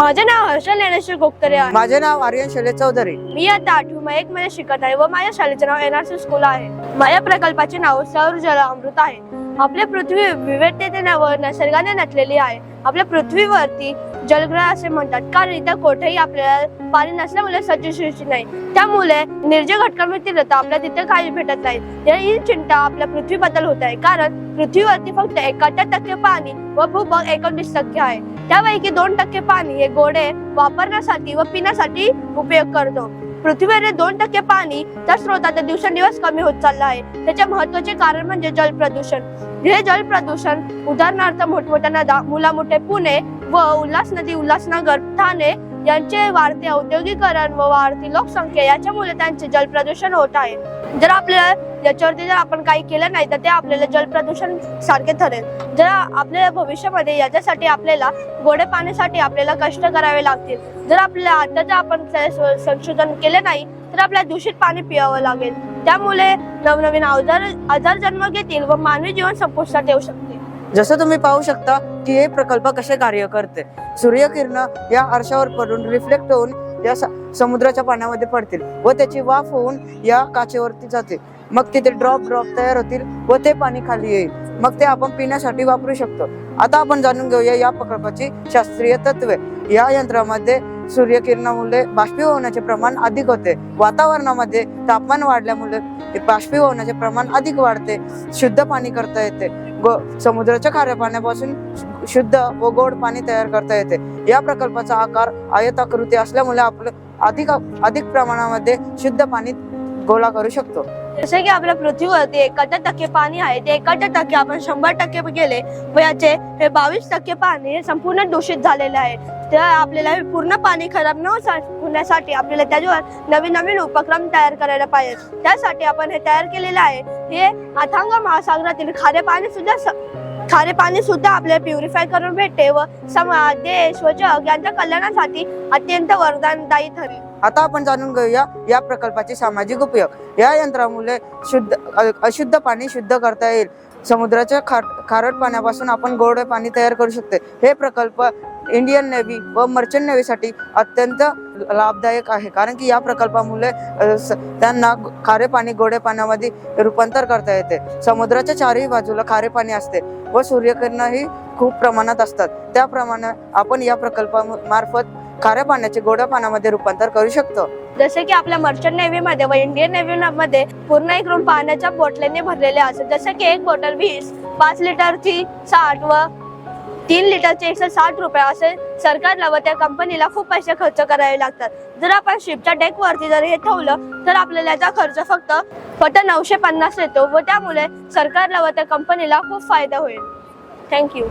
माझे नाव हर्षल ज्ञानेश्वर गोगतरे आहे. माझे नाव आर्यन शैलेश चौधरी. मी आता 8वी 1 मध्ये शिकत आहे व माझ्या शाळेचे नाव NRC स्कूल आहे. माझ्या प्रकल्पाचे नाव सौर जल अमृत आहे. आपली पृथ्वी विविधतेने व निसर्गाने नटलेली आहे. आपल्या पृथ्वीवरती जलग्रह असे म्हणतात, कारण इथे कोठेही आपल्याला पाणी नसल्यामुळे सजीव नाही. त्यामुळे निर्जल घटकांमुळे तीव्रता आपल्या तिथे काही भेटत नाही. ही चिंता आपल्या पृथ्वीबद्दल होत आहे, कारण पृथ्वीवरती फक्त 71% पाणी व भूभाग 29% आहे. त्यापैकी 2% पाणी हे गोडे वापरण्यासाठी व पिण्यासाठी उपयोग करतो. पृथ्वीवर 2% पाणी त्या स्रोताचा दिवसेंदिवस कमी होत चालला आहे. त्याचे महत्त्वाचे कारण म्हणजे जल प्रदूषण. हे जल प्रदूषण उदाहरणार्थ मोठमोठ्या नद्या, मुलामोठे पुणे व उल्हास नदी, उल्हासनगर, ठाणे यांचे वाढते औद्योगिकरण व वाढती लोकसंख्या याच्यामुळे त्यांचे जल प्रदूषण होत आहे. जर आपल्याला याच्यावरती जर आपण काही केलं नाही तर ते आपल्याला जल प्रदूषण सारखे ठरेल. जर आपल्याला भविष्यामध्ये याच्यासाठी आपल्याला गोडे पाण्यासाठी आपल्याला कष्ट करावे लागतील. जर आपल्याला आता जर आपण संशोधन केले नाही तर आपल्याला दूषित पाणी पियावं लागेल. त्यामुळे नवनवीन आजार जन्म घेतील व मानवी जीवन संपुष्टात येऊ शकते. जसं तुम्ही पाहू शकता की हे प्रकल्प कसे कार्य करते. सूर्यकिरण या आरशावर पडून रिफ्लेक्ट होऊन या समुद्राच्या पाण्यामध्ये पडतील व त्याची वाफ होऊन या काचेवरती जाते. मग तिथे ड्रॉप तयार होतील व ते पाणी खाली येईल. मग ते आपण पिण्यासाठी वापरू शकतो. आता आपण जाणून घेऊया या प्रकल्पाची शास्त्रीय तत्वे. या यंत्रामध्ये सूर्यकिरणामुळे बाष्पीभवनाचे प्रमाण अधिक होते. वातावरणामध्ये तापमान वाढल्यामुळे बाष्पीभवनाचे प्रमाण अधिक वाढते. शुद्ध पाणी करता येते व समुद्राच्या खाऱ्या पाण्यापासून शुद्ध व गोड पाणी तयार करता येते. या प्रकल्पाचा आकार आयताकृती असल्यामुळे आपण अधिक प्रमाणामध्ये शुद्ध पाणी गोळा करू शकतो. जसे की आपल्या पृथ्वीवरती 71% पाणी आहे, ते 71% आपण 100% गेले व याचे 22% पाणी हे संपूर्ण दूषित झालेले आहे. तर आपल्याला हे पूर्ण पाणी खराब न होण्यासाठी आपल्याला त्याच्यावर नवीन उपक्रम तयार करायला पाहिजे. त्यासाठी आपण हे तयार केलेले आहे. हे अथांग महासागरातील खारे पाणी सुद्धा आपल्याला प्युरिफाय करून भेटते व समाज, देश व जग यांच्या कल्याणासाठी अत्यंत वरदानदायी ठरेल. आता आपण जाणून घेऊया या प्रकल्पाचे सामाजिक उपयोग. या यंत्रामुळे अशुद्ध पाणी शुद्ध करता येईल. समुद्राच्या खारट पाण्यापासून आपण गोड पाणी तयार करू शकतो. हे प्रकल्प इंडियन नेव्ही व मर्चंट नेव्हीसाठी अत्यंत लाभदायक आहे, कारण की या प्रकल्पामुळे त्यांना खारे पाणी गोडे पाण्यामध्ये रूपांतर करता येते. समुद्राच्या चारही बाजूला खारे पाणी असते व सूर्यकिरणही खूप प्रमाणात असतात. त्याप्रमाणे आपण या प्रकल्पामार्फत खाऱ्या पाण्याचे गोड्या पाण्यामध्ये रूपांतर करू शकतो. जसे की आपल्या मर्चंट नेव्ही मध्ये व इंडियन नेव्ही मध्ये पूर्ण एक रूम पाण्याच्या बॉटलीने भरलेले असतात. जसे की एक बॉटल 20, 5 लिटरची 60 व 3 लिटरचे 160 रुपये असे सरकारला व त्या कंपनीला खूप पैसे खर्च करावे लागतात. जर आपण शिपच्या डेक वरती जर हे ठेवलं तर आपल्याला याचा खर्च फक्त 950 येतो व त्यामुळे सरकारला व त्या कंपनीला खूप फायदा होईल. थँक्यू.